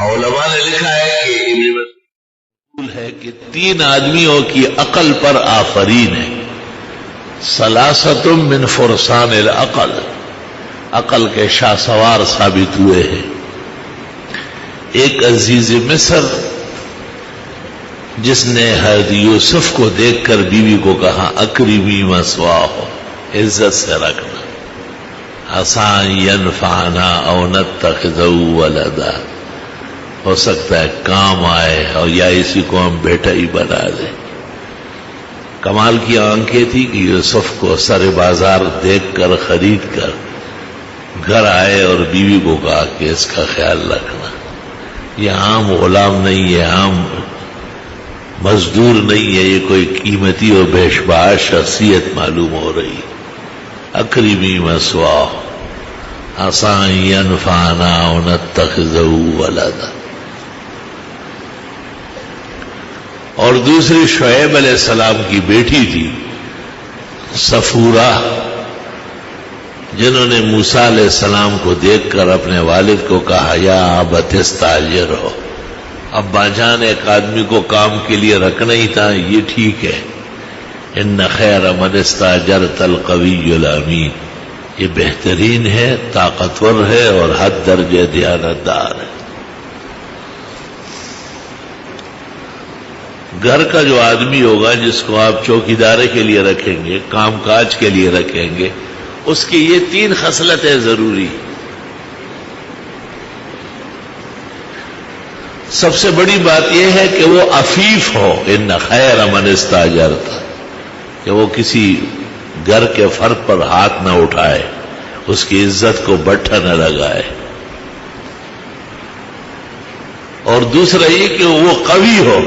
علماء نے لکھا ہے کہ ابن مسعود ہے کہ 3 آدمیوں کی عقل پر آفرین ہے. ثلاثۃ من فرسان العقل، عقل کے شاہ سوار ثابت ہوئے ہیں. ایک عزیز مصر جس نے حضرت یوسف کو دیکھ کر بیوی کو کہا اکرمی مثواہ، عزت سے رکھنا، عسى ينفعنا او نتخذه ولدا، ہو سکتا ہے کام آئے اور یا اسی کو ہم بیٹا ہی بنا دیں. کمال کی آنکھیں تھی کہ یوسف کو سر بازار دیکھ کر خرید کر گھر آئے اور بیوی کو کہا کہ اس کا خیال رکھنا، یہ عام غلام نہیں ہے، عام مزدور نہیں ہے، یہ کوئی قیمتی اور بیشباش شخصیت معلوم ہو رہی. اکرمی مثواہ عسى ينفعنا او نتخذه ولدا. اور دوسری شعیب علیہ السلام کی بیٹی تھی صفورہ، جنہوں نے موسیٰ علیہ السلام کو دیکھ کر اپنے والد کو کہا یا ابت استاجر ہو، ابا جان ایک آدمی کو کام کے لیے رکھنا ہی تھا، یہ ٹھیک ہے. ان خیر من استاجرت القوی الامین، یہ بہترین ہے، طاقتور ہے اور حد درجے دیانتدار ہے. گھر کا جو آدمی ہوگا جس کو آپ چوکیدارے کے لیے رکھیں گے، کام کاج کے لیے رکھیں گے، اس کی یہ 3 خصلتیں ضروری. سب سے بڑی بات یہ ہے کہ وہ عفیف ہو. ان خیر من استاجرت، کہ وہ کسی گھر کے فرد پر ہاتھ نہ اٹھائے، اس کی عزت کو بٹھا نہ لگائے. اور دوسرا یہ کہ وہ قوی ہو،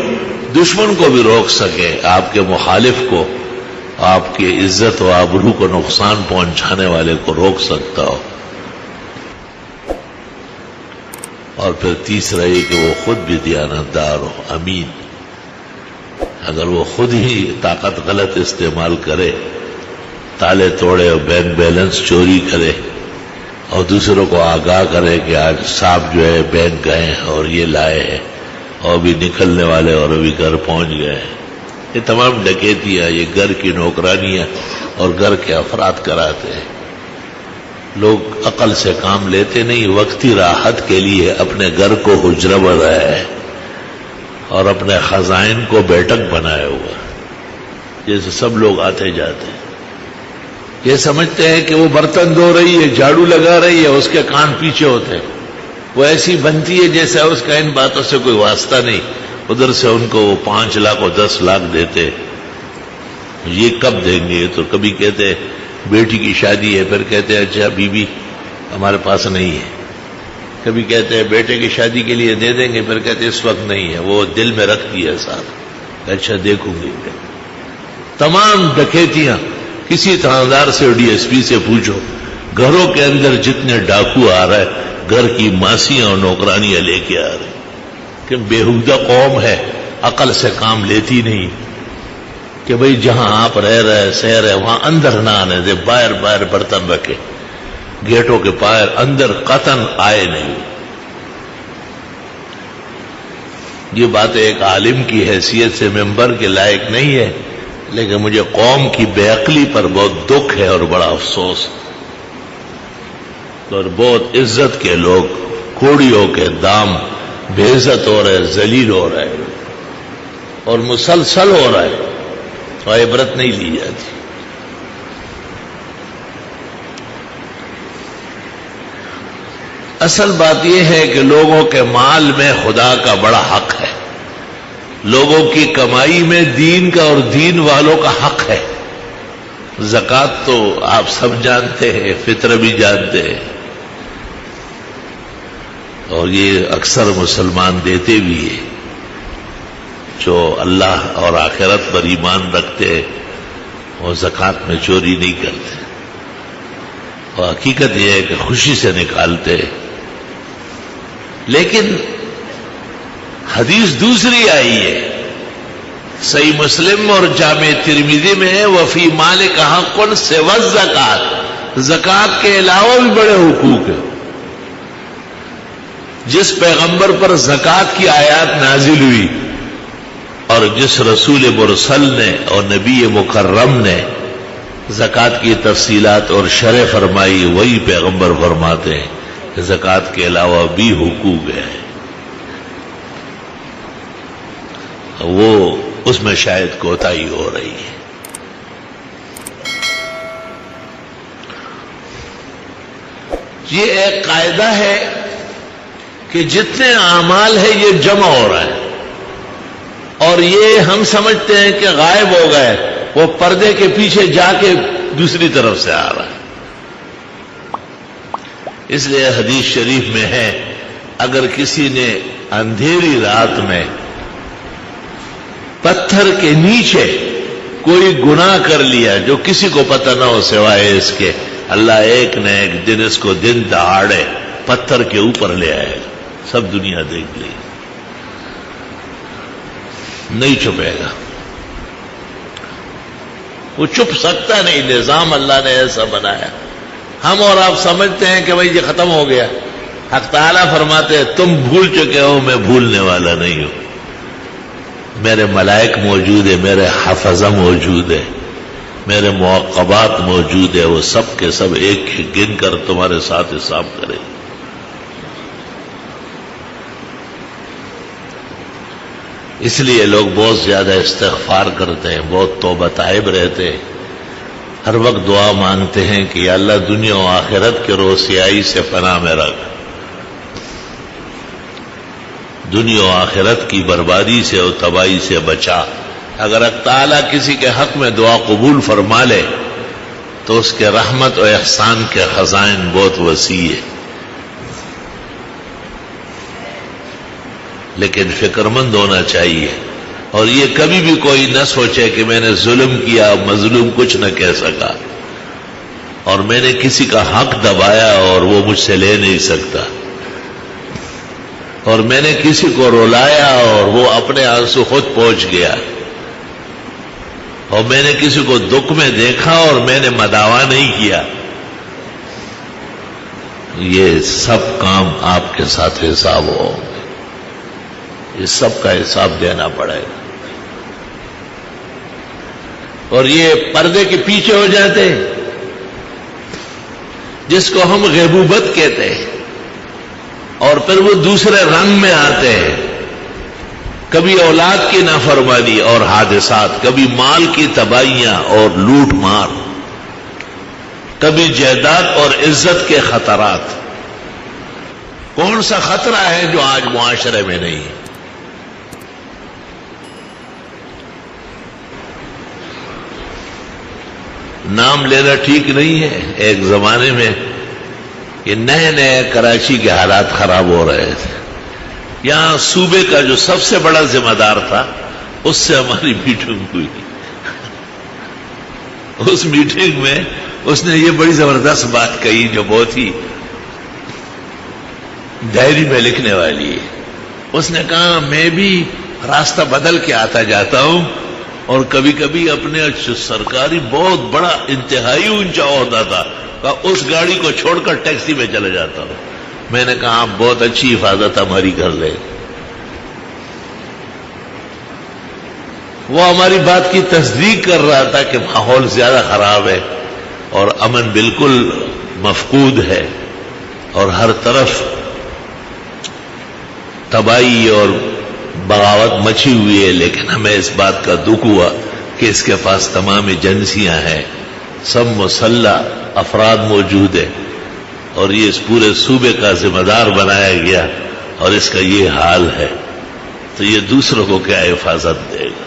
دشمن کو بھی روک سکے، آپ کے مخالف کو، آپ کی عزت و آبرو کو نقصان پہنچانے والے کو روک سکتا ہو. اور پھر تیسرا یہ کہ وہ خود بھی دیانتدار ہو، امین. اگر وہ خود ہی طاقت غلط استعمال کرے، تالے توڑے اور بینک بیلنس چوری کرے اور دوسروں کو آگاہ کرے کہ آج صاحب جو ہے بینک گئے اور یہ لائے ہیں اور بھی نکلنے والے اور ابھی گھر پہنچ گئے ہیں، یہ تمام ڈکیتیاں، یہ گھر کی نوکرانیاں اور گھر کے افراد کراتے ہیں. لوگ عقل سے کام لیتے نہیں، وقتی راحت کے لیے اپنے گھر کو حجرہ بنایا ہے اور اپنے خزائن کو بیٹھک بنایا ہوا، جیسے سب لوگ آتے جاتے ہیں. یہ سمجھتے ہیں کہ وہ برتن دھو رہی ہے، جھاڑو لگا رہی ہے، اس کے کان پیچھے ہوتے ہیں. وہ ایسی بنتی ہے جیسے اس کا ان باتوں سے کوئی واسطہ نہیں. ادھر سے ان کو وہ 5 لاکھ اور 10 لاکھ دیتے، یہ کب دیں گے؟ تو کبھی کہتے بیٹی کی شادی ہے، پھر کہتے ہیں اچھا بیوی ہمارے پاس نہیں ہے. کبھی کہتے ہیں بیٹے کی شادی کے لیے دے دیں گے، پھر کہتے اس وقت نہیں ہے، وہ دل میں رکھتی ہے ساتھ، اچھا دیکھوں گی. تمام ڈکیتیاں، کسی تھاندار سے ڈی ایس پی سے پوچھو، گھروں کے اندر جتنے ڈاکو آ رہے، گھر کی ماسیاں اور نوکرانیاں لے کے آ رہے. کہ بےہودہ قوم ہے، عقل سے کام لیتی نہیں. کہ بھئی جہاں آپ رہ رہے سہ رہے وہاں اندر نہ آنے دے، باہر باہر برتن رکھے، گیٹوں کے باہر، اندر قطن آئے نہیں. یہ بات ایک عالم کی حیثیت سے ممبر کے لائق نہیں ہے، لیکن مجھے قوم کی بے عقلی پر بہت دکھ ہے اور بڑا افسوس. اور بہت عزت کے لوگ کوڑیوں کے دام بے عزت ہو رہے، ذلیل ہو رہے اور مسلسل ہو رہا ہے، اور عبرت نہیں لی جاتی. اصل بات یہ ہے کہ لوگوں کے مال میں خدا کا بڑا حق ہے، لوگوں کی کمائی میں دین کا اور دین والوں کا حق ہے. زکوٰۃ تو آپ سب جانتے ہیں، فطر بھی جانتے ہیں، اور یہ اکثر مسلمان دیتے بھی ہیں. جو اللہ اور آخرت پر ایمان رکھتے ہیں وہ زکوٰۃ میں چوری نہیں کرتے، اور حقیقت یہ ہے کہ خوشی سے نکالتے ہیں. لیکن حدیث دوسری آئی ہے، صحیح مسلم اور جامع ترمذی میں ہے، وفی مالک حق سوی الزکوٰۃ، زکوٰۃ کے علاوہ بھی بڑے حقوق ہیں. جس پیغمبر پر زکوٰۃ کی آیات نازل ہوئی اور جس رسول مرسل نے اور نبی مکرم نے زکوٰۃ کی تفصیلات اور شرح فرمائی، وہی پیغمبر فرماتے ہیں کہ زکوٰۃ کے علاوہ بھی حقوق ہیں، وہ اس میں شاید کوتاہی ہو رہی ہے۔ یہ ایک قاعدہ ہے کہ جتنے اعمال ہیں یہ جمع ہو رہا ہے، اور یہ ہم سمجھتے ہیں کہ غائب ہو گئے، وہ پردے کے پیچھے جا کے دوسری طرف سے آ رہا ہے۔ اس لیے حدیث شریف میں ہے، اگر کسی نے اندھیری رات میں پتھر کے نیچے کوئی گناہ کر لیا جو کسی کو پتہ نہ ہو سوائے اس کے، اللہ ایک نہ ایک دن اس کو دن دہاڑے پتھر کے اوپر لے آئے گا، سب دنیا دیکھ لے، نہیں چھپے گا، وہ چھپ سکتا نہیں، نظام اللہ نے ایسا بنایا۔ ہم اور آپ سمجھتے ہیں کہ بھائی یہ ختم ہو گیا، حق تعالیٰ فرماتے ہیں تم بھول چکے ہو، میں بھولنے والا نہیں ہوں، میرے ملائک موجود ہے، میرے حفظہ موجود ہے، میرے معقبات موجود ہے، وہ سب کے سب ایک گن کر تمہارے ساتھ حساب کرے۔ اس لیے لوگ بہت زیادہ استغفار کرتے ہیں، بہت توبہ طائب رہتے ہیں، ہر وقت دعا مانگتے ہیں کہ یا اللہ دنیا و آخرت کے روسیائی سے پناہ میں رکھ، دنیا و آخرت کی بربادی سے اور تباہی سے بچا۔ اگر اللہ تعالیٰ کسی کے حق میں دعا قبول فرما لے تو اس کے رحمت و احسان کے خزائن بہت وسیع ہے، لیکن فکر مند ہونا چاہیے، اور یہ کبھی بھی کوئی نہ سوچے کہ میں نے ظلم کیا، مظلوم کچھ نہ کہہ سکا، اور میں نے کسی کا حق دبایا اور وہ مجھ سے لے نہیں سکتا، اور میں نے کسی کو رلایا اور وہ اپنے آنسو خود پہنچ گیا، اور میں نے کسی کو دکھ میں دیکھا اور میں نے مداوا نہیں کیا۔ یہ سب کام آپ کے ساتھ حساب ہو، یہ سب کا حساب دینا پڑے گا، اور یہ پردے کے پیچھے ہو جاتے ہیں، جس کو ہم غیبوبت کہتے ہیں، اور پھر وہ دوسرے رنگ میں آتے ہیں، کبھی اولاد کی نافرمانی اور حادثات، کبھی مال کی تباہیاں اور لوٹ مار، کبھی جائیداد اور عزت کے خطرات۔ کون سا خطرہ ہے جو آج معاشرے میں نہیں ہے؟ نام لینا ٹھیک نہیں ہے، ایک زمانے میں یہ نئے نئے کراچی کے حالات خراب ہو رہے تھے، یہاں صوبے کا جو سب سے بڑا ذمہ دار تھا اس سے ہماری میٹنگ ہوئی، اس میٹنگ میں اس نے یہ بڑی زبردست بات کہی جو بہت ہی ڈائری میں لکھنے والی ہے۔ اس نے کہا میں بھی راستہ بدل کے آتا جاتا ہوں، اور کبھی کبھی اپنے سرکاری بہت بڑا انتہائی اونچا عہدہ تھا، اس گاڑی کو چھوڑ کر ٹیکسی میں چلے جاتا ہوں۔ میں نے کہا آپ بہت اچھی حفاظت ہماری کر لیں۔ وہ ہماری بات کی تصدیق کر رہا تھا کہ ماحول زیادہ خراب ہے اور امن بالکل مفقود ہے، اور ہر طرف تباہی اور بغاوت مچی ہوئی ہے، لیکن ہمیں اس بات کا دکھ ہوا کہ اس کے پاس تمام ایجنسیاں ہیں، سب مسلح افراد موجود ہیں، اور یہ اس پورے صوبے کا ذمہ دار بنایا گیا، اور اس کا یہ حال ہے، تو یہ دوسروں کو کیا حفاظت دے گا؟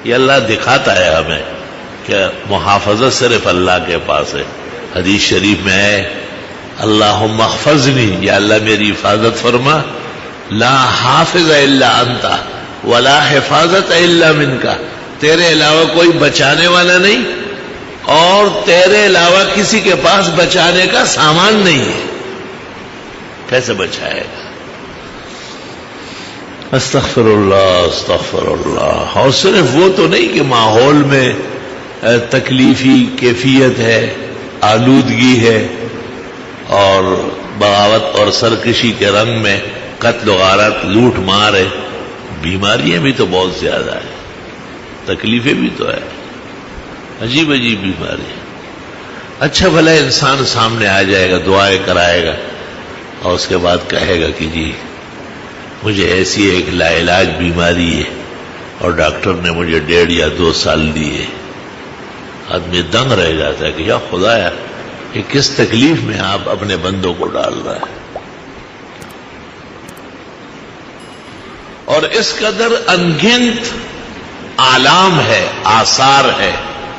یہ اللہ دکھاتا ہے ہمیں کہ محافظت صرف اللہ کے پاس ہے۔ حدیث شریف میں ہے اللہم احفظنی، یا اللہ میری حفاظت فرما، لا حافظ الا انت ولا حفاظت الا منک، تیرے علاوہ کوئی بچانے والا نہیں، اور تیرے علاوہ کسی کے پاس بچانے کا سامان نہیں ہے، کیسے بچائے گا؟ استغفر اللہ استغفر اللہ۔ اور صرف وہ تو نہیں کہ ماحول میں تکلیفی کیفیت ہے، آلودگی ہے، اور بغاوت اور سرکشی کے رنگ میں قتل و غارت، لوٹ مار ہے، بیماریاں بھی تو بہت زیادہ ہیں، تکلیفیں بھی تو ہے، عجیب عجیب بیماری۔ اچھا بھلا انسان سامنے آ جائے گا، دعائیں کرائے گا، اور اس کے بعد کہے گا کہ جی مجھے ایسی ایک لا علاج بیماری ہے اور ڈاکٹر نے مجھے 1.5 یا 2 سال دیے، آدمی دنگ رہ جاتا ہے کہ یا خدایا یہ کس تکلیف میں آپ اپنے بندوں کو ڈال رہا ہے۔ اور اس قدر انگنت آلام ہے، آثار ہے،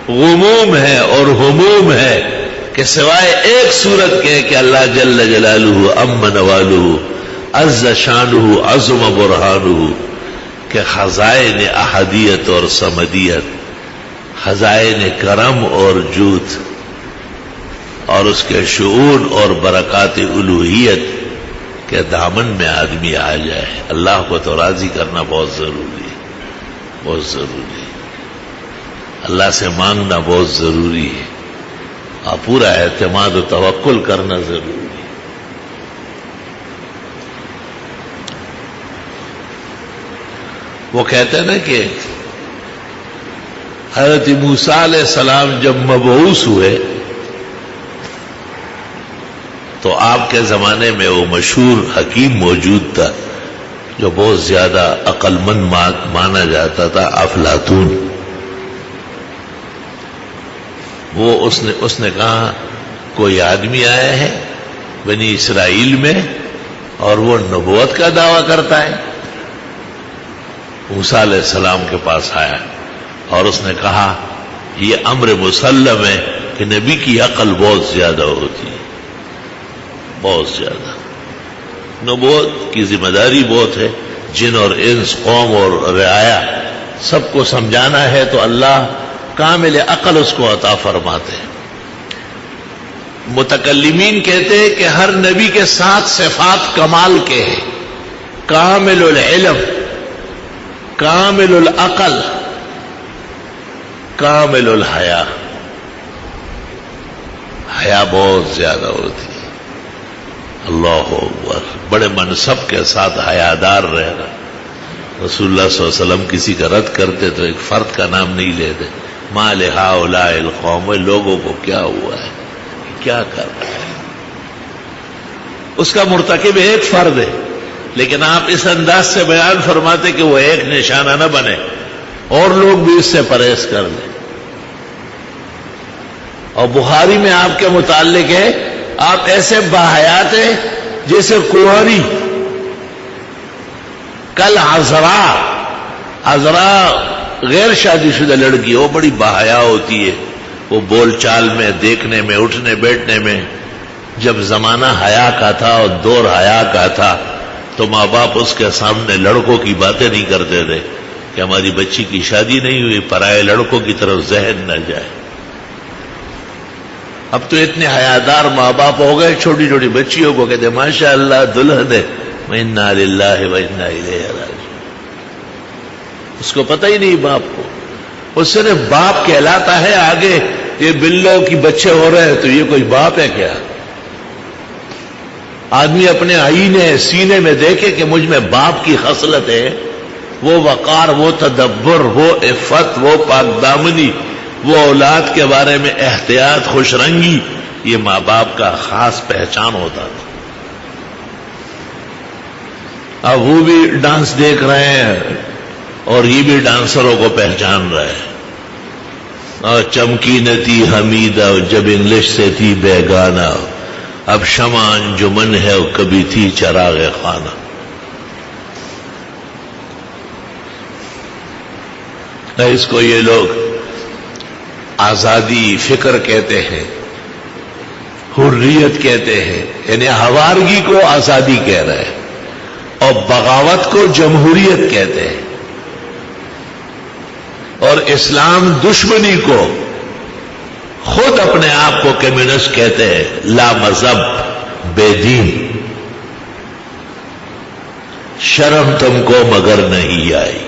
غموم ہے اور ہموم ہے کہ سوائے ایک صورت کے کہ اللہ جل جلالہ عم نوالہ عز شانہ عظم برہانہ کہ خزائن احدیت اور صمدیت، خزائن کرم اور جود اور اس کے شعور اور برکات الوہیت کے دامن میں آدمی آ جائے۔ اللہ کو تو راضی کرنا بہت ضروری ہے، بہت ضروری ہے، اللہ سے مانگنا بہت ضروری ہے، اور پورا اعتماد و توکل کرنا ضروری ہے۔ وہ کہتے ہیں نا کہ حضرت موسیٰ علیہ السلام جب مبعوث ہوئے تو آپ کے زمانے میں وہ مشہور حکیم موجود تھا جو بہت زیادہ عقل مند مانا جاتا تھا، افلاطون۔ وہ اس نے کہا کوئی آدمی آیا ہے بنی اسرائیل میں اور وہ نبوت کا دعویٰ کرتا ہے۔ موسیٰ علیہ السلام کے پاس آیا اور اس نے کہا یہ امر مسلم ہے کہ نبی کی عقل بہت زیادہ ہوتی ہے، بہت زیادہ، نبوت کی ذمہ داری بہت ہے، جن اور انس، قوم اور رعایا سب کو سمجھانا ہے تو اللہ کامل عقل اس کو عطا فرماتے ہیں۔ متکلمین کہتے ہیں کہ ہر نبی کے 7 صفات کمال کے ہیں، کامل العلم، کامل العقل، کامل الحیا، حیا بہت زیادہ ہوتی ہے، اللہ اکبر، بڑے منصب کے ساتھ حیادار رہنا۔ رسول اللہ صلی اللہ علیہ وسلم کسی کا رد کرتے تو ایک فرد کا نام نہیں لیتے، ما لہؤلاء القوم، لوگوں کو کیا ہوا ہے، کیا کر رہا ہے، اس کا مرتکب ایک فرد ہے، لیکن آپ اس انداز سے بیان فرماتے کہ وہ ایک نشانہ نہ بنے اور لوگ بھی اس سے پرہیز کر لیں۔ اور بخاری میں آپ کے متعلق ہے آپ ایسے باحیات ہیں جیسے کنواری، کل عذرا غیر شادی شدہ لڑکی، وہ بڑی باحیا ہوتی ہے، وہ بول چال میں، دیکھنے میں، اٹھنے بیٹھنے میں۔ جب زمانہ حیا کا تھا اور دور حیا کا تھا تو ماں باپ اس کے سامنے لڑکوں کی باتیں نہیں کرتے تھے کہ ہماری بچی کی شادی نہیں ہوئی، پرائے لڑکوں کی طرف ذہن نہ جائے۔ اب تو اتنے حیادار ماں باپ ہو گئے، چھوٹی چھوٹی بچیوں کو کہتے ماشاء اللہ دلہن ہے، انا للہ و انا الیہ راجعون۔ اس کو پتہ ہی نہیں باپ کو، اس سے نے باپ کہلاتا ہے آگے، یہ بلوں کی بچے ہو رہے ہیں تو یہ کوئی باپ ہے کیا؟ آدمی اپنے آئینے سینے میں دیکھے کہ مجھ میں باپ کی خصلت ہے، وہ وقار، وہ تدبر، وہ عفت، وہ پاک دامنی، وہ اولاد کے بارے میں احتیاط، خوش رنگی، یہ ماں باپ کا خاص پہچان ہوتا تھا۔ اب وہ بھی ڈانس دیکھ رہے ہیں اور یہ بھی ڈانسروں کو پہچان رہے ہیں۔ اور چمکی نہ تھی حمیدہ جب انگلش سے تھی بیگانہ، اب شمع انجمن ہے اور کبھی تھی چراغ خانہ۔ اس کو یہ لوگ آزادی فکر کہتے ہیں، حریت کہتے ہیں، یعنی ہوارگی کو آزادی کہہ رہے ہیں، اور بغاوت کو جمہوریت کہتے ہیں، اور اسلام دشمنی کو خود اپنے آپ کو کمیونسٹ کہتے ہیں، لا مذہب، بے دین۔ شرم تم کو مگر نہیں آئی۔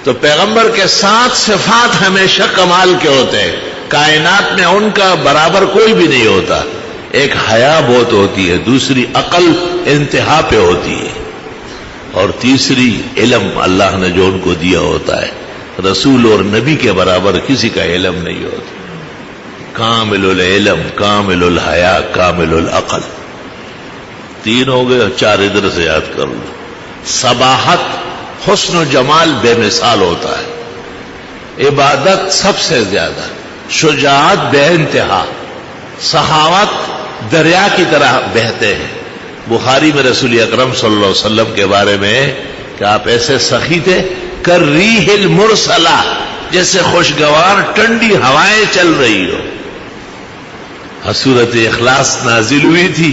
تو پیغمبر کے 7 صفات ہمیشہ کمال کے ہوتے ہیں، کائنات میں ان کا برابر کوئی بھی نہیں ہوتا. ایک حیا بہت ہوتی ہے، دوسری عقل انتہا پہ ہوتی ہے، اور تیسری علم اللہ نے جو ان کو دیا ہوتا ہے. رسول اور نبی کے برابر کسی کا علم نہیں ہوتا. کامل العلم، کامل الحیا، کامل العقل. 3 ہو گئے، 4 ادھر سے یاد کر لو. صباحت، حسن و جمال بے مثال ہوتا ہے. عبادت سب سے زیادہ. شجاعت بے انتہا. سخاوت دریا کی طرح بہتے ہیں. بخاری میں رسول اکرم صلی اللہ علیہ وسلم کے بارے میں کہ آپ ایسے سخی تھے، کالریح المرسلہ، جیسے خوشگوار ٹھنڈی ہوائیں چل رہی ہو. سورۃ اخلاص نازل ہوئی تھی،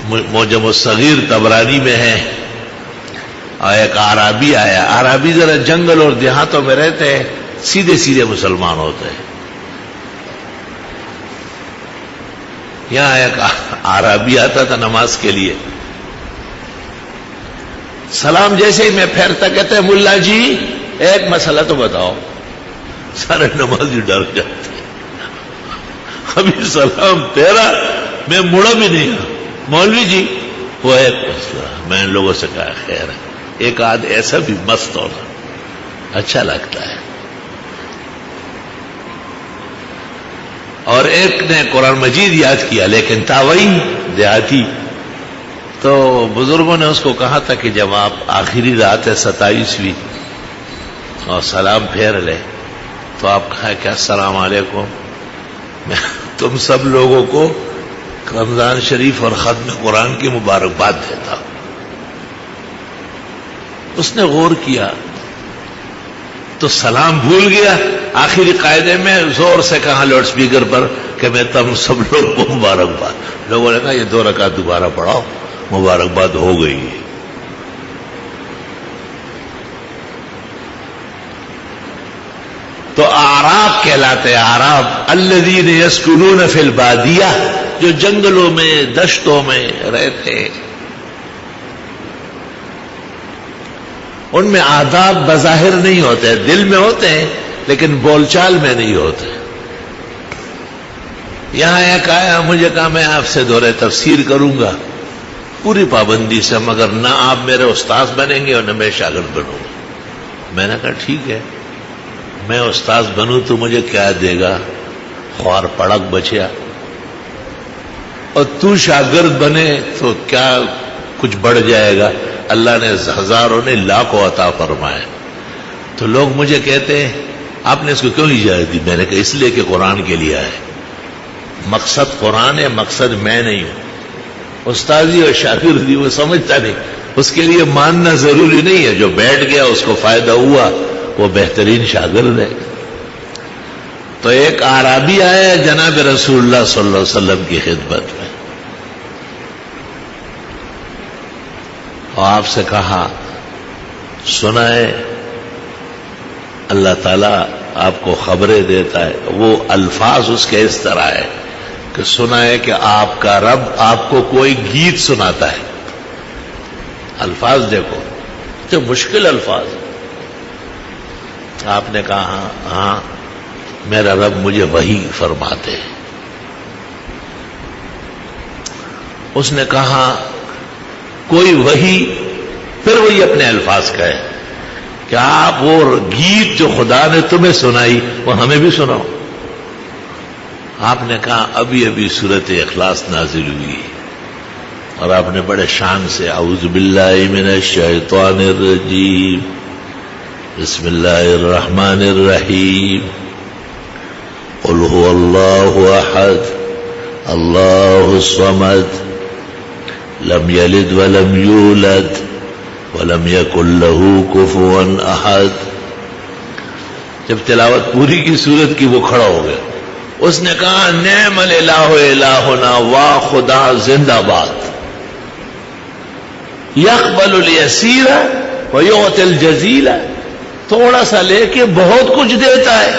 معجم الصغیر طبرانی میں ہے. اور ایک عربی آیا. عربی ذرا جنگل اور دیہاتوں میں رہتے ہیں، سیدھے سیدھے مسلمان ہوتے ہیں. یہاں ایک عربی آتا تھا نماز کے لیے، سلام جیسے ہی میں پھیرتا کہتے ہیں ملا جی ایک مسئلہ تو بتاؤ. سارے نمازی ڈر جاتے. ابھی سلام پھیرا، میں مڑا بھی نہیں. مولوی جی وہ ایک مسئلہ. میں ان لوگوں سے کہا خیر ہے، ایک آدھ ایسا بھی مست ہونا اچھا لگتا ہے. اور ایک نے قرآن مجید یاد کیا، لیکن تھا وہی دیہاتی. تو بزرگوں نے اس کو کہا تھا کہ جب آپ آخری رات ہے 27ویں اور سلام پھیر لے تو آپ کہا کہ السلام علیکم، میں تم سب لوگوں کو رمضان شریف اور ختم قرآن کی مبارکباد دیتا ہوں. اس نے غور کیا تو سلام بھول گیا. آخری قاعدے میں زور سے کہا لاؤڈ سپیکر پر کہ میں تم سب لوگوں کو مبارکباد. لوگوں نے کہا یہ 2 رکعت دوبارہ پڑھاؤ، مبارکباد ہو گئی. تو اعراب کہلاتے ہیں. اعراب الذین یسکنون فی البادیہ، جو جنگلوں میں دشتوں میں رہتے ہیں. ان میں آداب بظاہر نہیں ہوتے، دل میں ہوتے ہیں لیکن بول چال میں نہیں ہوتے. یہاں ایک آیا، مجھے کہا میں آپ سے دورہ تفسیر کروں گا پوری پابندی سے، مگر نہ آپ میرے استاد بنیں گے اور نہ میں شاگرد بنوں گا. میں نے کہا ٹھیک ہے، میں استاد بنوں تو مجھے کیا دے گا؟ خوار پڑک بچیا. اور تو شاگرد بنے تو کیا کچھ بڑھ جائے گا؟ اللہ نے ہزاروں نے لاکھوں عطا فرمائے. تو لوگ مجھے کہتے ہیں آپ نے اس کو کیوں اجازت دی؟ میں نے کہا اس لیے کہ قرآن کے لیے ہے. مقصد قرآن ہے، مقصد میں نہیں ہوں. استادی اور شاگردی وہ سمجھتا نہیں، اس کے لیے ماننا ضروری نہیں ہے. جو بیٹھ گیا اس کو فائدہ ہوا وہ بہترین شاگرد ہے. تو ایک اعرابی آیا جناب رسول اللہ صلی اللہ علیہ وسلم کی خدمت میں اور آپ سے کہا سنا ہے اللہ تعالیٰ آپ کو خبریں دیتا ہے. وہ الفاظ اس کے اس طرح ہے کہ سنا ہے کہ آپ کا رب آپ کو کوئی گیت سناتا ہے. الفاظ دیکھو تو مشکل الفاظ. آپ نے کہا ہاں میرا رب مجھے وحی فرماتے ہیں. اس نے کہا کوئی وحی، پھر وہی اپنے الفاظ کہے کہ آپ وہ گیت جو خدا نے تمہیں سنائی وہ ہمیں بھی سناؤ. آپ نے کہا ابھی ابھی سورۃ اخلاص نازل ہوئی اور آپ نے بڑے شان سے اعوذ باللہ من الشیطان الرجیم بسم اللہ الرحمن الرحیم قل هو اللہ احد اللہ الصمد لم یلد ولم یولد ولم یکن له کفوا احد. جب تلاوت پوری کی سورت کی وہ کھڑا ہو گیا. اس نے کہا نعم الالہ الہنا، واہ خدا زندہ باد، یقبل الیسیر ویعطی الجزیل، تھوڑا سا لے کے بہت کچھ دیتا ہے.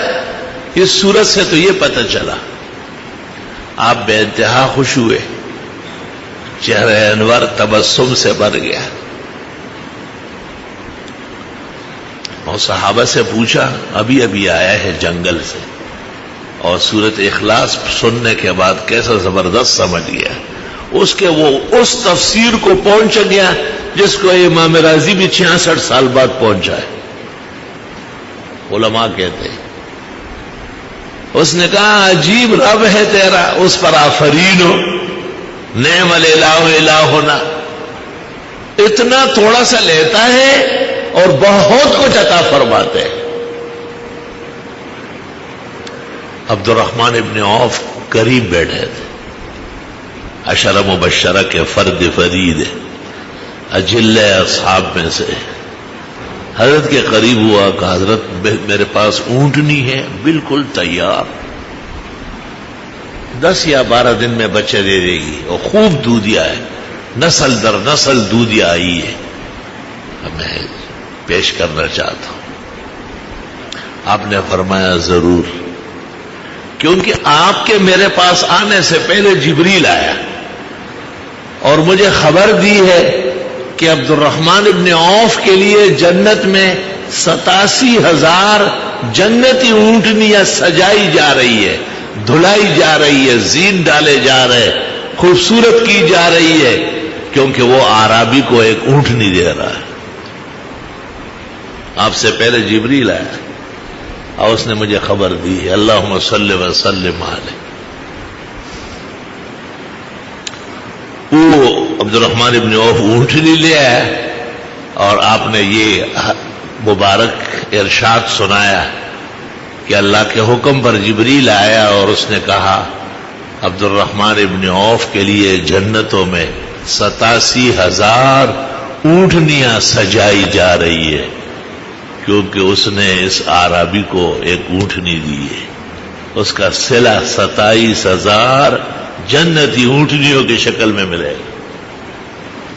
اس سورت سے تو یہ پتہ چلا. آپ بے انتہا خوش ہوئے، چہرہ انور تبسم سے بھر گیا. اور صحابہ سے پوچھا ابھی ابھی آیا ہے جنگل سے، اور سورۃ اخلاص سننے کے بعد کیسا زبردست سمجھ گیا، اس کے وہ اس تفسیر کو پہنچ گیا جس کو امام راضی بھی 66 سال بعد پہنچا ہے۔ علماء کہتے ہیں اس نے کہا عجیب رب ہے تیرا، اس پر آفرین ہو، نعم الالہ الہنا، اتنا تھوڑا سا لیتا ہے اور بہت کچھ عطا فرماتے ہیں۔ عبد الرحمن ابن عوف قریب بیٹھے تھے، عشرہ مبشرہ کے فرد فرید اجلہ اصحاب میں سے، حضرت کے قریب ہوا کہ حضرت میرے پاس اونٹنی ہے بالکل تیار، 10 یا 12 دن میں بچے دے دے گی اور خوب دودھیا ہے، نسل در نسل دودھیا آئی ہے، میں پیش کرنا چاہتا ہوں۔ آپ نے فرمایا ضرور، کیونکہ آپ کے میرے پاس آنے سے پہلے جبریل آیا اور مجھے خبر دی ہے کہ عبد الرحمن ابن عوف کے لیے جنت میں 87,000 جنتی اونٹنیاں سجائی جا رہی ہے، دھلائی جا رہی ہے، زین ڈالے جا رہے، خوبصورت کی جا رہی ہے، کیونکہ وہ اعرابی کو ایک اونٹنی دے رہا ہے۔ آپ سے پہلے جبریل آیا اور اس نے مجھے خبر دی ہے، اللہم صلی وسلم علیہ۔ وہ عبد الرحمن ابن عوف اونٹنی لے آیا اور آپ نے یہ مبارک ارشاد سنایا کہ اللہ کے حکم پر جبریل آیا اور اس نے کہا عبد الرحمن ابن عوف کے لیے جنتوں میں 87,000 اونٹنیاں سجائی جا رہی ہے، کیونکہ اس نے اس اعرابی کو ایک اونٹنی دی ہے، اس کا صلہ 27,000 جنتی اونٹنیوں کی شکل میں ملے گا۔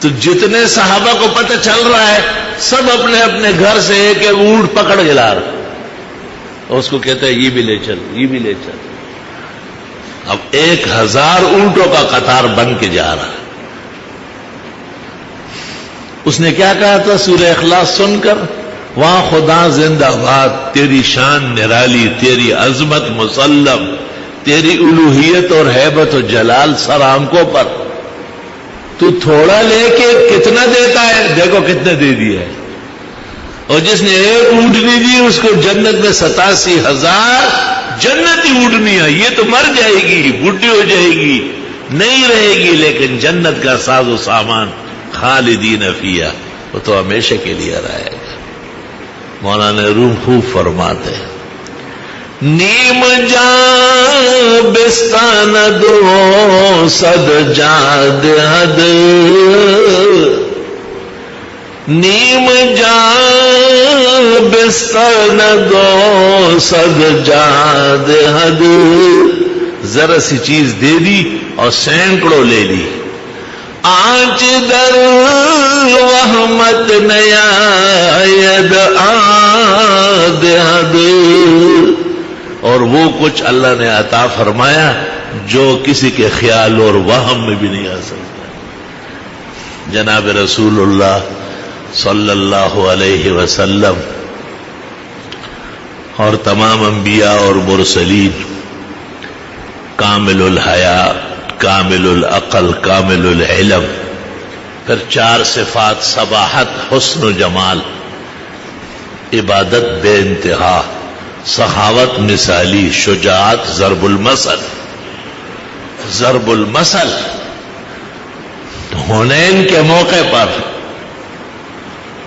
تو جتنے صحابہ کو پتہ چل رہا ہے سب اپنے اپنے گھر سے ایک ایک اونٹ پکڑ کے لا رہے، اور اس کو کہتا ہے یہ بھی لے چل، یہ بھی لے چل۔ اب 1,000 اونٹوں کا قطار بن کے جا رہا ہے۔ اس نے کیا کہا تھا سورہ اخلاص سن کر؟ وہاں خدا زندہ باد، تیری شان نرالی، تیری عظمت مسلم، تیری الوہیت اور ہیبت و جلال سر آنکھوں پر، تو تھوڑا لے کے کتنا دیتا ہے، دیکھو کتنے دے دیا ہے۔ اور جس نے ایک اونٹنی دی اس کو جنت میں 87,000 جنتی اونٹنیاں، یہ تو مر جائے گی، بڈھی ہو جائے گی، نہیں رہے گی، لیکن جنت کا ساز و سامان خالدین فیہا، وہ تو ہمیشہ کے لیے رہے گا۔ مولانا روم خوب فرماتے ہیں، نیم جاں بستان دو صد جاد حد، نیم جاں بستان دو صد جاد حد، ذرا سی چیز دے دی اور سینکڑوں لے لی، آنچ در وحمت نیاید آد حد، اور وہ کچھ اللہ نے عطا فرمایا جو کسی کے خیال اور وہم میں بھی نہیں آ سکتا۔ جناب رسول اللہ صلی اللہ علیہ وسلم اور تمام انبیاء اور مرسلین کامل الحیا، کامل العقل، کامل العلم، پھر 4 صفات، صباحت، حسن و جمال، عبادت بے انتہا، سخاوت مثالی، شجاعت، ضرب المثل۔ ضرب المثل حنین کے موقع پر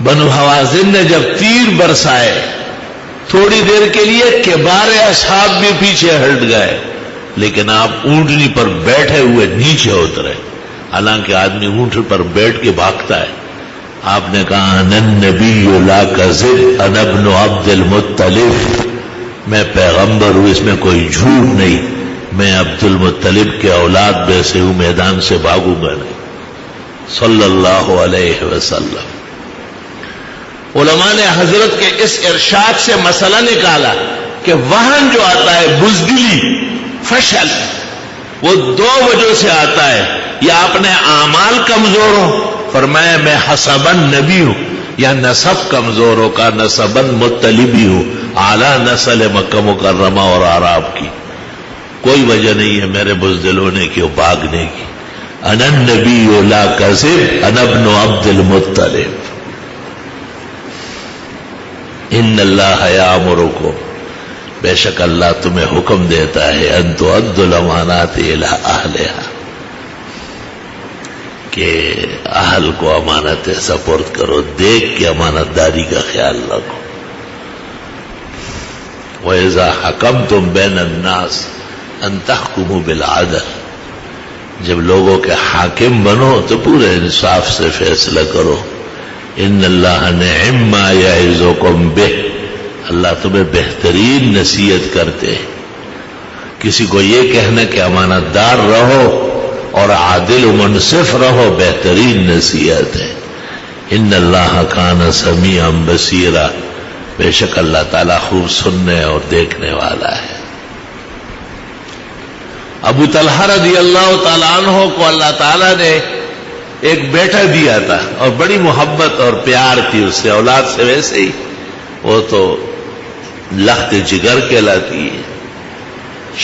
بنو حوازن نے جب تیر برسائے، تھوڑی دیر کے لیے کبار اصحاب بھی پیچھے ہٹ گئے، لیکن آپ اونٹنی پر بیٹھے ہوئے نیچے اترے، حالانکہ آدمی اونٹ پر بیٹھ کے بھاگتا ہے۔ آپ نے کہا انا النبی لا کذب انا ابن عبد المطلب، میں پیغمبر ہوں، اس میں کوئی جھوٹ نہیں، میں عبد المطلب کے اولاد میں سے ہوں، میدان سے بھاگوں گا نہیں، صلی اللہ علیہ وسلم۔ علماء نے حضرت کے اس ارشاد سے مسئلہ نکالا کہ وہن جو آتا ہے، بزدلی، فشل، وہ 2 وجہ سے آتا ہے، یا اپنے اعمال کمزور ہوں، فرمایا میں حسباً نبی ہوں، یا نسب کمزور ہو کا نسباً مطلبی ہوں، اعلیٰ نسل مکہ مکرمہ اور عرب کی، کوئی وجہ نہیں ہے میرے بزدل ہونے کی اور بھاگنے کی. انا النبی لا کذب انا ابن عبد المطلب. ان اللہ یامرکم، بے شک اللہ تمہیں حکم دیتا ہے ان تؤدوا الامانات الی اہلہا، کہ اہل کو امانت سپرد کرو، دیکھ کے امانت داری کا خیال رکھو. وَإِذَا حَكَمْتُمْ بَيْنَ النَّاسِ أَن تَحْكُمُوا بِالْعَدْلِ، جب لوگوں کے حاکم بنو تو پورے انصاف سے فیصلہ کرو. ان اللہ نعم ما یعظکم بہ، اللہ تمہیں بہترین نصیحت کرتے ہیں. کسی کو یہ کہنا کہ امانت دار رہو اور عادل و منصف رہو بہترین نصیحت ہے. ان اللہ کان سمیعا بصیرا، بے شک اللہ تعالیٰ خوب سننے اور دیکھنے والا ہے. ابو طلحہ رضی اللہ تعالیٰ عنہ کو اللہ تعالیٰ نے ایک بیٹا دیا تھا اور بڑی محبت اور پیار تھی اس سے، اولاد سے ویسے ہی وہ تو لخت جگر کہلاتی ہے.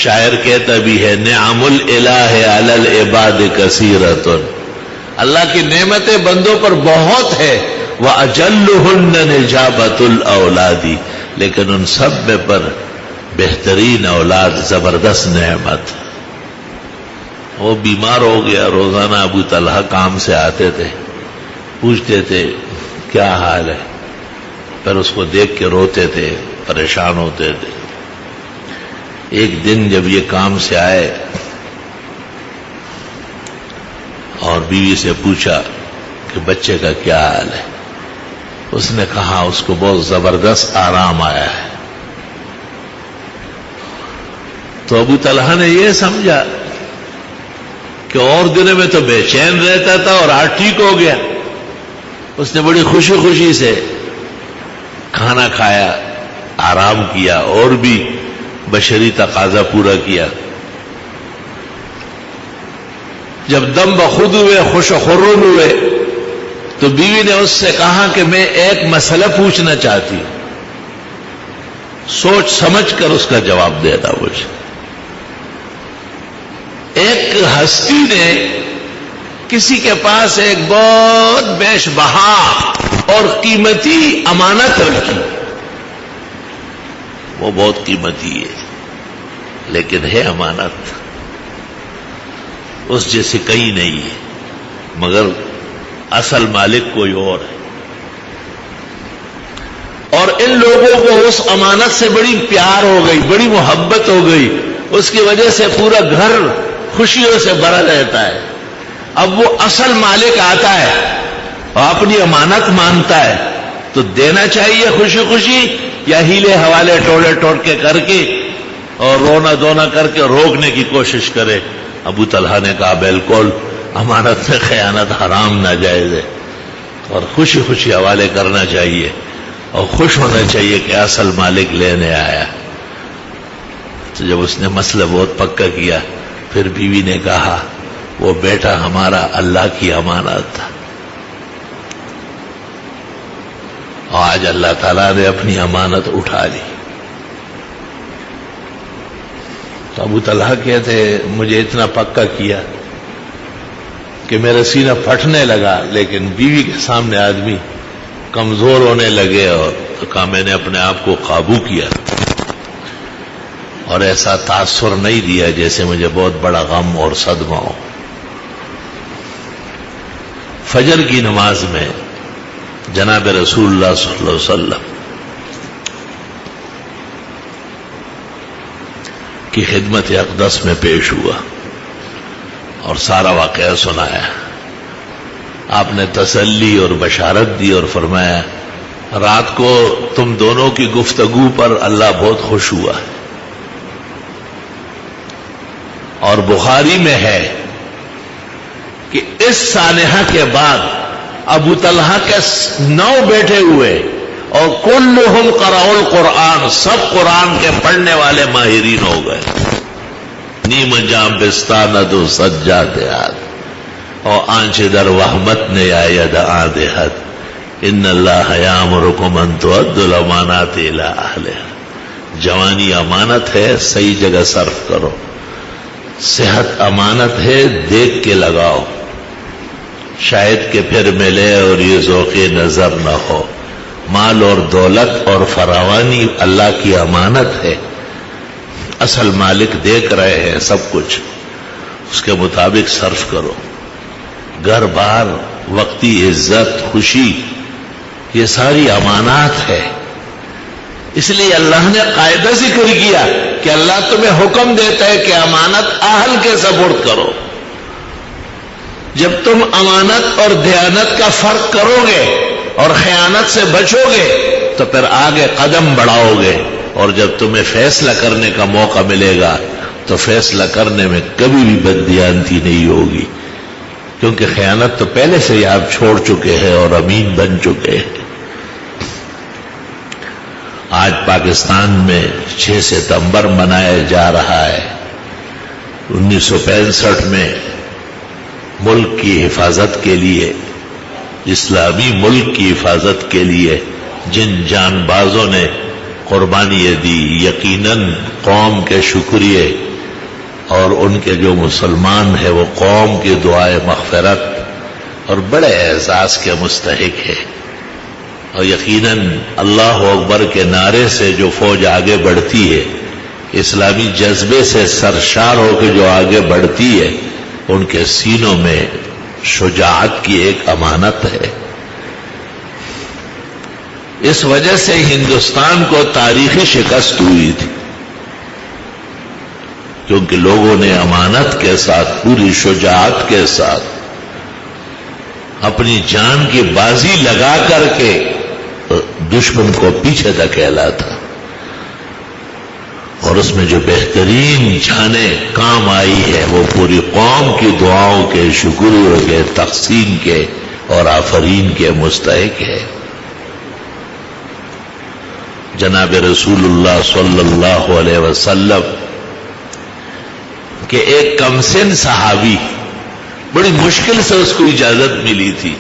شاعر کہتا بھی ہے نعم الالہ علی العباد کثیرۃ، اللہ کی نعمتیں بندوں پر بہت ہے. وَأَجَلُّهُنَّ نِجَابَةُ الْأَوْلَادِ، لیکن ان سب میں پر بہترین اولاد زبردست نعمت. وہ بیمار ہو گیا، روزانہ ابو طلحہ کام سے آتے تھے، پوچھتے تھے کیا حال ہے، پھر اس کو دیکھ کے روتے تھے، پریشان ہوتے تھے. ایک دن جب یہ کام سے آئے اور بیوی سے پوچھا کہ بچے کا کیا حال ہے، اس نے کہا اس کو بہت زبردست آرام آیا ہے. تو ابو طلحہ نے یہ سمجھا کہ اور دنوں میں تو بے چین رہتا تھا اور آج ٹھیک ہو گیا. اس نے بڑی خوشی خوشی سے کھانا کھایا، آرام کیا اور بھی بشری تقاضا پورا کیا. جب دم بخود ہوئے، خوش و خرم ہوئے، تو بیوی نے اس سے کہا کہ میں ایک مسئلہ پوچھنا چاہتی ہوں، سوچ سمجھ کر اس کا جواب دینا مجھے. ایک ہستی نے کسی کے پاس ایک بہت بیش بہا اور قیمتی امانت رکھی. وہ بہت قیمتی ہے لیکن ہے امانت، اس جیسے کہیں نہیں ہے، مگر اصل مالک کوئی اور ہے. اور ان لوگوں کو اس امانت سے بڑی پیار ہو گئی، بڑی محبت ہو گئی، اس کی وجہ سے پورا گھر خوشیوں سے بھرا رہتا ہے. اب وہ اصل مالک آتا ہے اور اپنی امانت مانتا ہے تو دینا چاہیے خوشی خوشی، یا ہیلے حوالے ٹوڑے ٹوڑ کے کر کے اور رونا دھونا کر کے روکنے کی کوشش کرے. ابو طلحہ نے کہا بالکل امانت میں خیانت حرام ناجائز ہے، اور خوشی خوشی حوالے کرنا چاہیے اور خوش ہونا چاہیے کہ اصل مالک لینے آیا. تو جب اس نے مسئلہ بہت پکا کیا، پھر بیوی نے کہا وہ بیٹا ہمارا اللہ کی امانت تھا، آج اللہ تعالیٰ نے اپنی امانت اٹھا لی. تو ابو طلحہ کہتے مجھے اتنا پکا کیا کہ میرا سینہ پھٹنے لگا، لیکن بیوی کے سامنے آدمی کمزور ہونے لگے، اور تو کہا میں نے اپنے آپ کو قابو کیا اور ایسا تاثر نہیں دیا جیسے مجھے بہت بڑا غم اور صدمہ ہو. فجر کی نماز میں جناب رسول اللہ صلی اللہ علیہ وسلم کی خدمت اقدس میں پیش ہوا اور سارا واقعہ سنایا. آپ نے تسلی اور بشارت دی اور فرمایا رات کو تم دونوں کی گفتگو پر اللہ بہت خوش ہوا ہے. اور بخاری میں ہے کہ اس سانحہ کے بعد ابو طلحہ کے 9 بیٹے ہوئے اور کلہم قرأوا القرآن، سب قرآن کے پڑھنے والے ماہرین ہو گئے. نیم جام بستاند و سجادہت اور آنچ در وحمت نے آید آدہت ان اللہ یامرکم ان تؤدوا الامانات الی اہلہا. جوانی امانت ہے، صحیح جگہ صرف کرو. صحت امانت ہے، دیکھ کے لگاؤ، شاید کہ پھر ملے اور یہ ذوق نظر نہ ہو۔ مال اور دولت اور فراوانی اللہ کی امانت ہے، اصل مالک دیکھ رہے ہیں سب کچھ، اس کے مطابق صرف کرو۔ گھر بار، وقتی عزت، خوشی، یہ ساری امانات ہے۔ اس لیے اللہ نے قاعدہ ذکر کیا کہ اللہ تمہیں حکم دیتا ہے کہ امانت اہل کے سپرد کرو۔ جب تم امانت اور دیانت کا فرق کرو گے اور خیانت سے بچو گے تو پھر آگے قدم بڑھاؤ گے، اور جب تمہیں فیصلہ کرنے کا موقع ملے گا تو فیصلہ کرنے میں کبھی بھی بددیانتی نہیں ہوگی، کیونکہ خیانت تو پہلے سے ہی آپ چھوڑ چکے ہیں اور امین بن چکے ہیں۔ آج پاکستان میں 6 ستمبر منایا جا رہا ہے۔ 1965 میں ملک کی حفاظت کے لیے، اسلامی ملک کی حفاظت کے لیے جن جان بازوں نے قربانی دی، یقیناً قوم کے شکریہ اور ان کے جو مسلمان ہیں وہ قوم کی دعائے مغفرت اور بڑے اعزاز کے مستحق ہے۔ اور یقیناً اللہ اکبر کے نعرے سے جو فوج آگے بڑھتی ہے، اسلامی جذبے سے سرشار ہو کے جو آگے بڑھتی ہے، ان کے سینوں میں شجاعت کی ایک امانت ہے۔ اس وجہ سے ہندوستان کو تاریخی شکست ہوئی تھی، کیونکہ لوگوں نے امانت کے ساتھ، پوری شجاعت کے ساتھ اپنی جان کی بازی لگا کر کے دشمن کو پیچھے دھکیلا تھا، اور اس میں جو بہترین جانیں کام آئی ہے وہ پوری قوم کی دعاؤں کے، شکریہ کے، تقسیم کے اور آفرین کے مستحق ہے۔ جناب رسول اللہ صلی اللہ علیہ وسلم کہ ایک کم سن صحابی، بڑی مشکل سے اس کو اجازت ملی تھی،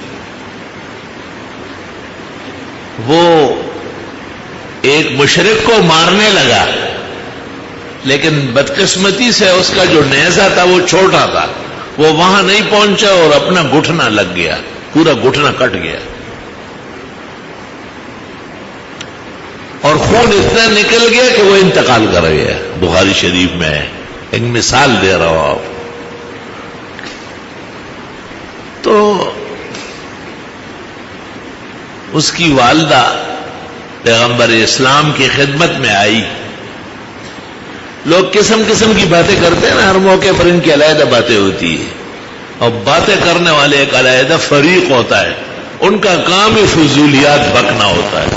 وہ ایک مشرک کو مارنے لگا، لیکن بدقسمتی سے اس کا جو نیزہ تھا وہ چھوٹا تھا، وہ وہاں نہیں پہنچا اور اپنا گھٹنا لگ گیا، پورا گھٹنا کٹ گیا، اور خون اتنا نکل گیا کہ وہ انتقال کر گیا۔ بخاری شریف میں ہے، ایک مثال دے رہا ہوں آپ۔ تو اس کی والدہ پیغمبر اسلام کی خدمت میں آئی۔ لوگ قسم قسم کی باتیں کرتے ہیں نا، ہر موقع پر ان کی علیحدہ باتیں ہوتی ہیں، اور باتیں کرنے والے ایک علیحدہ فریق ہوتا ہے، ان کا کام ہی فضولیات بکنا ہوتا ہے۔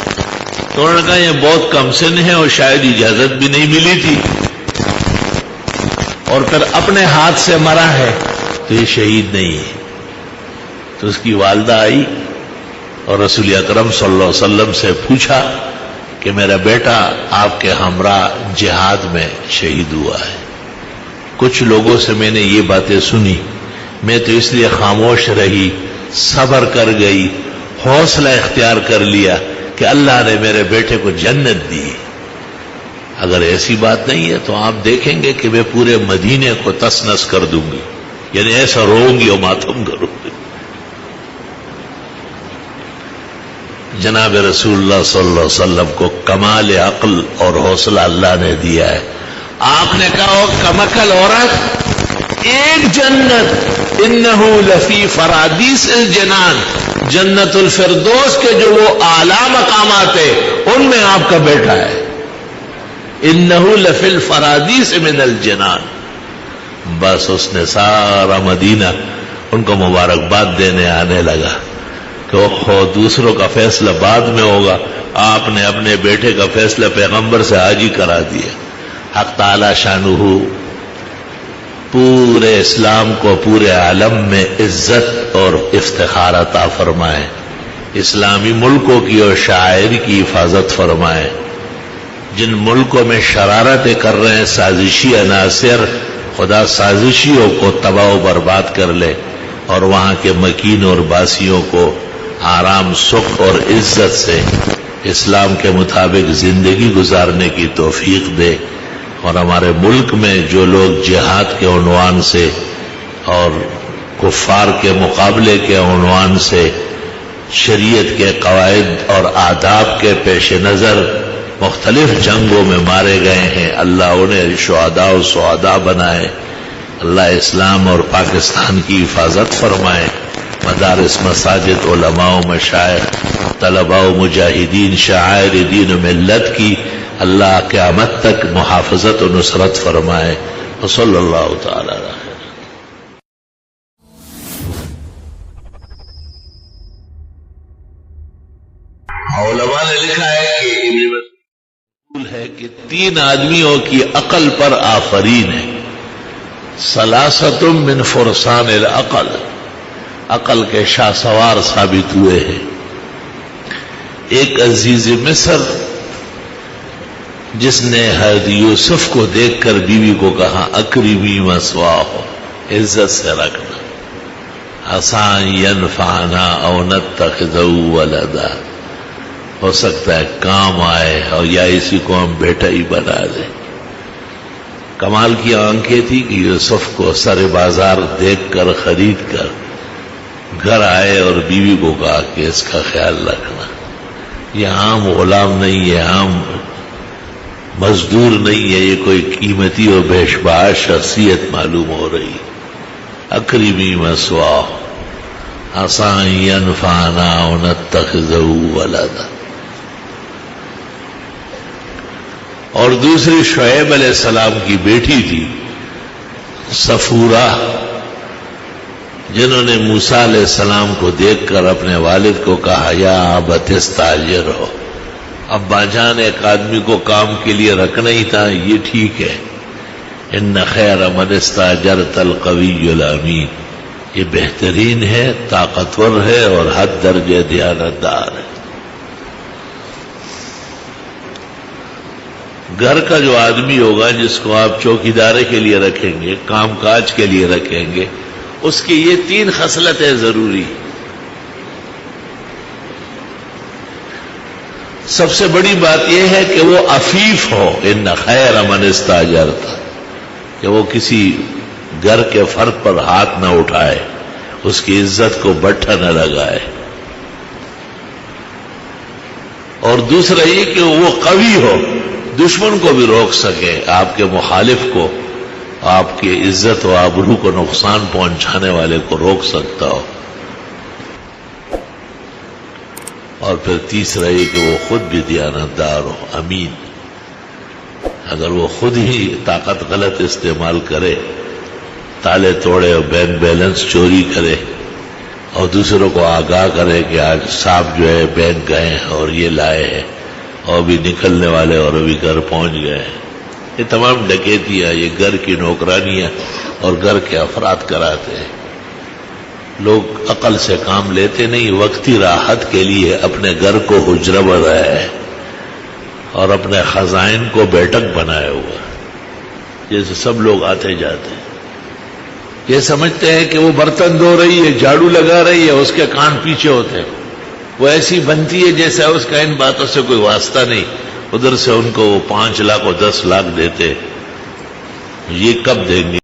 تو انہوں نے کہا یہ بہت کم سن ہے اور شاید اجازت بھی نہیں ملی تھی، اور پھر اپنے ہاتھ سے مرا ہے تو یہ شہید نہیں ہے۔ تو اس کی والدہ آئی اور رسول اکرم صلی اللہ علیہ وسلم سے پوچھا کہ میرا بیٹا آپ کے ہمراہ جہاد میں شہید ہوا ہے۔ کچھ لوگوں سے میں نے یہ باتیں سنی، میں تو اس لیے خاموش رہی، صبر کر گئی، حوصلہ اختیار کر لیا کہ اللہ نے میرے بیٹے کو جنت دی۔ اگر ایسی بات نہیں ہے تو آپ دیکھیں گے کہ میں پورے مدینے کو تس نس کر دوں گی، یعنی ایسا روؤں گی اور ماتم کروں گی۔ جناب رسول اللہ صلی اللہ علیہ وسلم کو کمال عقل اور حوصلہ اللہ نے دیا ہے۔ آپ نے کہا وہ کمعقل عورت، ایک جنت، انہو لفی فرادیس الجنان، جنت الفردوس کے جو وہ اعلیٰ مقامات ہیں ان میں آپ کا بیٹا ہے، انہو لفی الفرادیس من الجنان۔ بس اس نے سارا مدینہ ان کو مبارکباد دینے آنے لگا کہ دوسروں کا فیصلہ بعد میں ہوگا، آپ نے اپنے بیٹے کا فیصلہ پیغمبر سے آج ہی کرا دیا۔ حق تعالی شانہ پورے اسلام کو پورے عالم میں عزت اور افتخار عطا فرمائے، اسلامی ملکوں کی اور شاعری کی حفاظت فرمائے۔ جن ملکوں میں شرارتیں کر رہے ہیں سازشی عناصر، خدا سازشیوں کو تباہ و برباد کر لے، اور وہاں کے مکین اور باسیوں کو آرام، سکھ اور عزت سے اسلام کے مطابق زندگی گزارنے کی توفیق دے۔ اور ہمارے ملک میں جو لوگ جہاد کے عنوان سے اور کفار کے مقابلے کے عنوان سے شریعت کے قواعد اور آداب کے پیش نظر مختلف جنگوں میں مارے گئے ہیں، اللہ انہیں شہداء و سعداء بنائے، اللہ اسلام اور پاکستان کی حفاظت فرمائے، مدارس، مساجد، علماء و مشائخ، طلباء و مجاہدین، شعائر دین و ملت کی اللہ قیامت تک محافظت و نصرت فرمائے۔ وصلی اللہ تعالی علیہ وسلم۔ علماء نے لکھا ہے کہ ابن مسعود ہے کہ 3 آدمیوں کی عقل پر آفرین ہے، ثلاثۃ من فرسان العقل، عقل کے شاہ سوار ثابت ہوئے ہیں۔ ایک عزیز مصر جس نے حضرت یوسف کو دیکھ کر بیوی کو کہا اکرمی مثواہ، عزت سے رکھنا، عسیٰ ینفعنا او نتخذہ ولدا، ہو سکتا ہے کام آئے اور یا اسی کو ہم بیٹا ہی بنا دیں۔ کمال کی آنکھیں تھی کہ یوسف کو سر بازار دیکھ کر خرید کر گھر آئے اور بیوی کو کہا کہ اس کا خیال رکھنا، یہ عام غلام نہیں ہے، عام مزدور نہیں ہے، یہ کوئی قیمتی و بیشبہا شخصیت معلوم ہو رہی۔ اکرمی مثواہ عسیٰ ینفعنا او نتخذہ ولدا۔ اور دوسری شعیب علیہ السلام کی بیٹی تھی صفورہ، جنہوں نے موسیٰ علیہ السلام کو دیکھ کر اپنے والد کو کہا یا ابت استاجر ہو، ابا جان ایک آدمی کو کام کے لیے رکھنا ہی تھا، یہ ٹھیک ہے، ان خیر من استاجرت القوی الامین، یہ بہترین ہے، طاقتور ہے اور حد درجے دیانتدار ہے۔ گھر کا جو آدمی ہوگا جس کو آپ چوکیدارے کے لیے رکھیں گے، کام کاج کے لیے رکھیں گے، اس کی یہ 3 خصلتیں ضروری۔ سب سے بڑی بات یہ ہے کہ وہ عفیف ہو، ان خیر من استاجرت، کہ وہ کسی گھر کے فرد پر ہاتھ نہ اٹھائے، اس کی عزت کو بٹھا نہ لگائے، اور دوسرا یہ کہ وہ قوی ہو، دشمن کو بھی روک سکے، آپ کے مخالف کو، آپ کی عزت و آبرو کو نقصان پہنچانے والے کو روک سکتا ہو، اور پھر تیسرا یہ کہ وہ خود بھی دیانتدار ہو، امین۔ اگر وہ خود ہی طاقت غلط استعمال کرے، تالے توڑے اور بینک بیلنس چوری کرے اور دوسروں کو آگاہ کرے کہ آج صاحب جو ہے بینک گئے اور یہ لائے ہیں اور بھی نکلنے والے اور ابھی گھر پہنچ گئے ہیں، یہ تمام ڈکیتیاں، یہ گھر کی نوکرانیاں اور گھر کے افراد کراتے ہیں۔ لوگ عقل سے کام لیتے نہیں، وقتی راحت کے لیے اپنے گھر کو حجرہ بنایا ہے اور اپنے خزائن کو بیٹھک بنایا ہوا، جیسے سب لوگ آتے جاتے ہیں، یہ سمجھتے ہیں کہ وہ برتن دھو رہی ہے، جھاڑو لگا رہی ہے، اس کے کان پیچھے ہوتے ہیں، وہ ایسی بنتی ہے جیسا اس کا ان باتوں سے کوئی واسطہ نہیں، ادھر سے ان کو وہ 5 لاکھ اور 10 لاکھ دیتے، یہ کب دیں گے؟